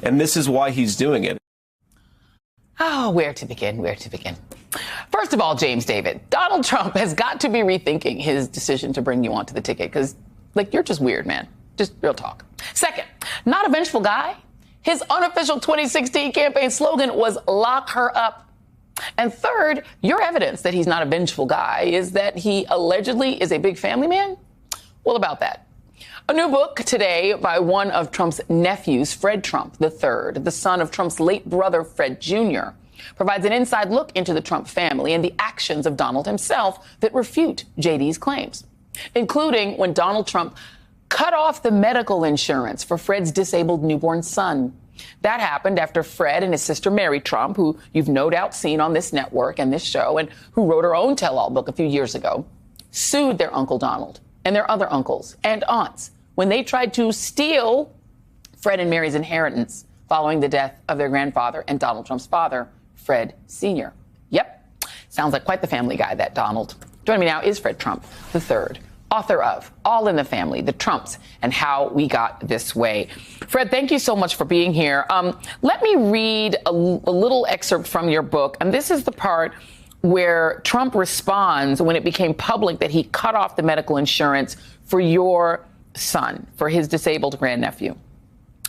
And this is why he's doing it. Oh, where to begin? Where to begin? First of all, James David, Donald Trump has got to be rethinking his decision to bring you onto the ticket because, you're just weird, man. Just real talk. Second, not a vengeful guy. His unofficial 2016 campaign slogan was "Lock her up." And third, your evidence that he's not a vengeful guy is that he allegedly is a big family man. Well, about that. A new book today by one of Trump's nephews, Fred Trump III, the son of Trump's late brother, Fred Jr., provides an inside look into the Trump family and the actions of Donald himself that refute JD's claims, including when Donald Trump cut off the medical insurance for Fred's disabled newborn son. That happened after Fred and his sister Mary Trump, who you've no doubt seen on this network and this show, and who wrote her own tell-all book a few years ago, sued their Uncle Donald and their other uncles and aunts when they tried to steal Fred and Mary's inheritance following the death of their grandfather and Donald Trump's father, Fred Sr. Yep, sounds like quite the family guy, that Donald. Joining me now is Fred Trump III, author of All in the Family, The Trumps, and How We Got This Way. Fred, thank you so much for being here. Let me read a little excerpt from your book, and this is the part where Trump responds when it became public that he cut off the medical insurance for your son, for his disabled grandnephew.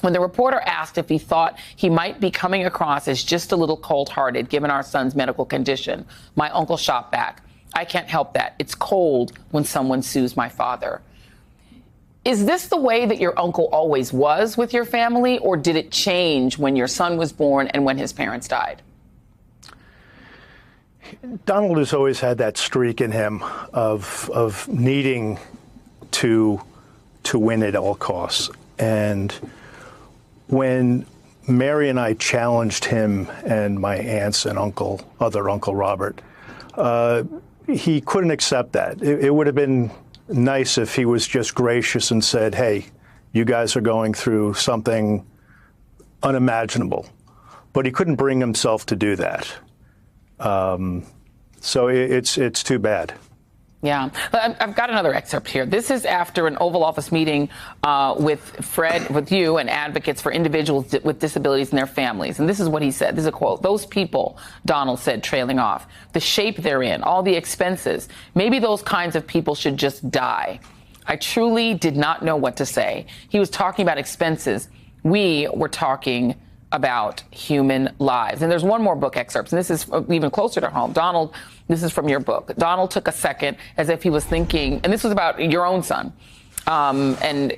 When the reporter asked if he thought he might be coming across as just a little cold-hearted given our son's medical condition, my uncle shot back, "I can't help that. It's cold when someone sues my father." Is this the way that your uncle always was with your family, or did it change when your son was born and when his parents died? Donald has always had that streak in him of needing to win at all costs. And when Mary and I challenged him and my aunts and other Uncle Robert, he couldn't accept that. It would have been nice if he was just gracious and said, "Hey, you guys are going through something unimaginable." But he couldn't bring himself to do that. So it's too bad. Yeah. I've got another excerpt here. This is after an Oval Office meeting with Fred, with you, and advocates for individuals with disabilities and their families. And this is what he said. This is a quote. "Those people," Donald said, trailing off, "the shape they're in, all the expenses, maybe those kinds of people should just die. I truly did not know what to say." He was talking about expenses. We were talking about human lives. And there's one more book excerpt, and this is even closer to home. Donald, this is from your book. Donald took a second as if he was thinking, and this was about your own son. And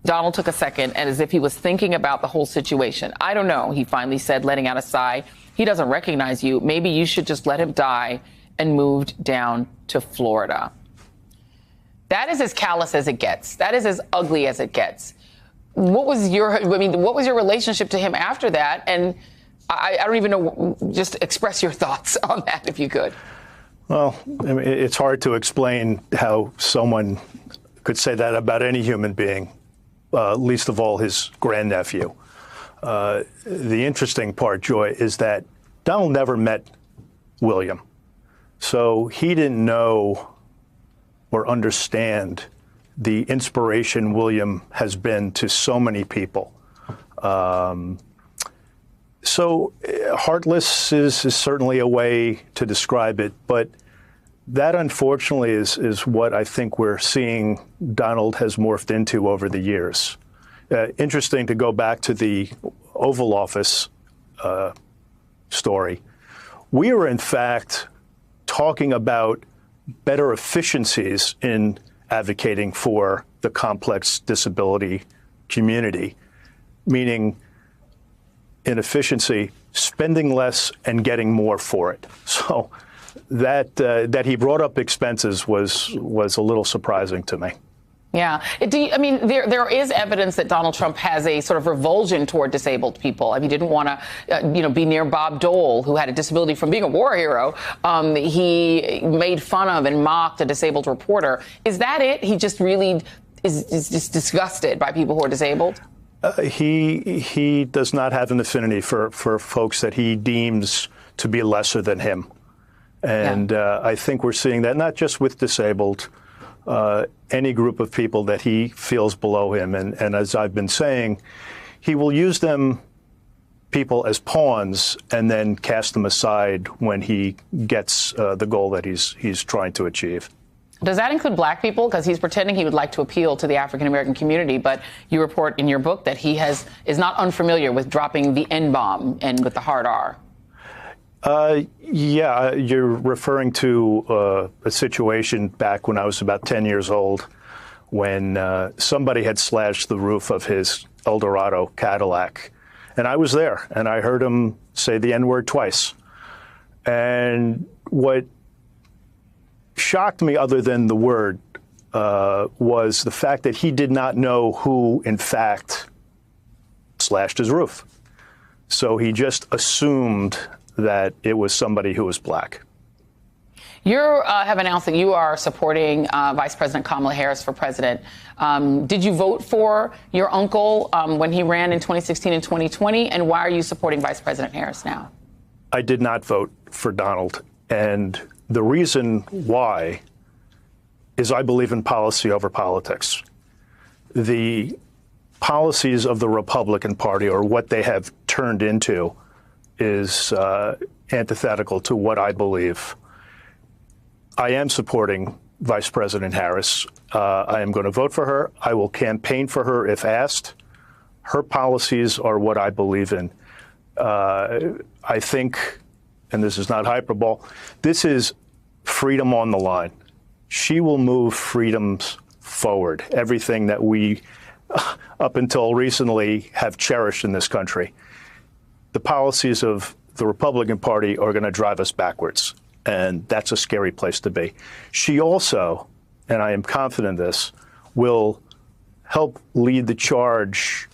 Donald took a second and as if he was thinking about the whole situation. "I don't know," he finally said, letting out a sigh. "He doesn't recognize you. Maybe you should just let him die," and moved down to Florida. That is as callous as it gets. That is as ugly as it gets. What was your relationship to him after that? And I don't even know, just express your thoughts on that if you could. Well, I mean, it's hard to explain how someone could say that about any human being, least of all his grandnephew. The interesting part, Joy, is that Donald never met William. So he didn't know or understand the inspiration William has been to so many people. So heartless is certainly a way to describe it, but that unfortunately is what I think we're seeing Donald has morphed into over the years. Interesting to go back to the Oval Office story. We were in fact talking about better efficiencies in advocating for the complex disability community, meaning in efficiency, spending less and getting more for it. So that he brought up expenses was a little surprising to me. Yeah. There is evidence that Donald Trump has a sort of revulsion toward disabled people. I mean, he didn't want to, be near Bob Dole, who had a disability from being a war hero. He made fun of and mocked a disabled reporter. Is that it? He just really is just disgusted by people who are disabled? He does not have an affinity for folks that he deems to be lesser than him. And I think we're seeing that not just with disabled, any group of people that he feels below him. And as I've been saying, he will use them people as pawns and then cast them aside when he gets the goal that he's trying to achieve. Does that include black people? Because he's pretending he would like to appeal to the African-American community, but you report in your book that he is not unfamiliar with dropping the N-bomb and with the hard R. Yeah, you're referring to a situation back when I was about 10 years old when somebody had slashed the roof of his Eldorado Cadillac. And I was there, and I heard him say the N-word twice. And what shocked me, other than the word, was the fact that he did not know who, in fact, slashed his roof. So he just assumed that it was somebody who was black. You have announced that you are supporting Vice President Kamala Harris for president. Did you vote for your uncle when he ran in 2016 and 2020? And why are you supporting Vice President Harris now? I did not vote for Donald. And the reason why is I believe in policy over politics. The policies of the Republican Party, or what they have turned into, is antithetical to what I believe. I am supporting Vice President Harris. I am going to vote for her. I will campaign for her if asked. Her policies are what I believe in. I think, and this is not hyperbole, this is freedom on the line. She will move freedoms forward, everything that we, up until recently, have cherished in this country. The policies of the Republican Party are going to drive us backwards, and that's a scary place to be. She also, and I am confident in this, will help lead the charge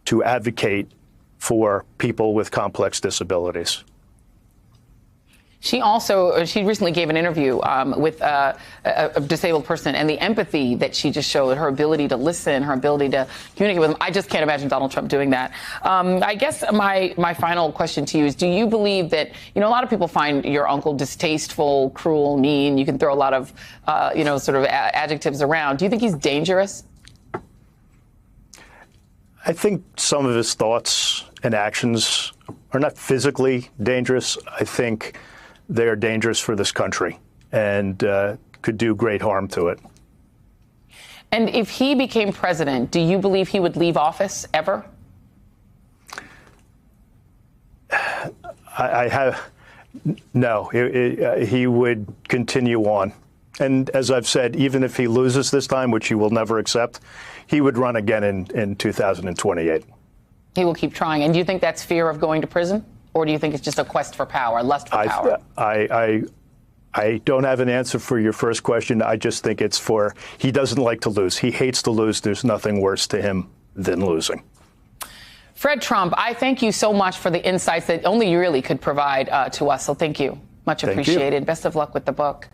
to advocate for people with complex disabilities. She recently gave an interview with a disabled person, and the empathy that she just showed, her ability to listen, her ability to communicate with them. I just can't imagine Donald Trump doing that. I guess my final question to you is, do you believe that, a lot of people find your uncle distasteful, cruel, mean? You can throw a lot of, sort of adjectives around. Do you think he's dangerous? I think some of his thoughts and actions are not physically dangerous. I think they are dangerous for this country and could do great harm to it. And if he became president, do you believe he would leave office ever? No, he would continue on. And as I've said, even if he loses this time, which he will never accept, he would run again in 2028. He will keep trying. And do you think that's fear of going to prison? Or do you think it's just a quest for power, lust for power? I don't have an answer for your first question. I just think it's he doesn't like to lose. He hates to lose. There's nothing worse to him than losing. Fred Trump, I thank you so much for the insights that only you really could provide to us. So thank you. Much appreciated. Best of luck with the book.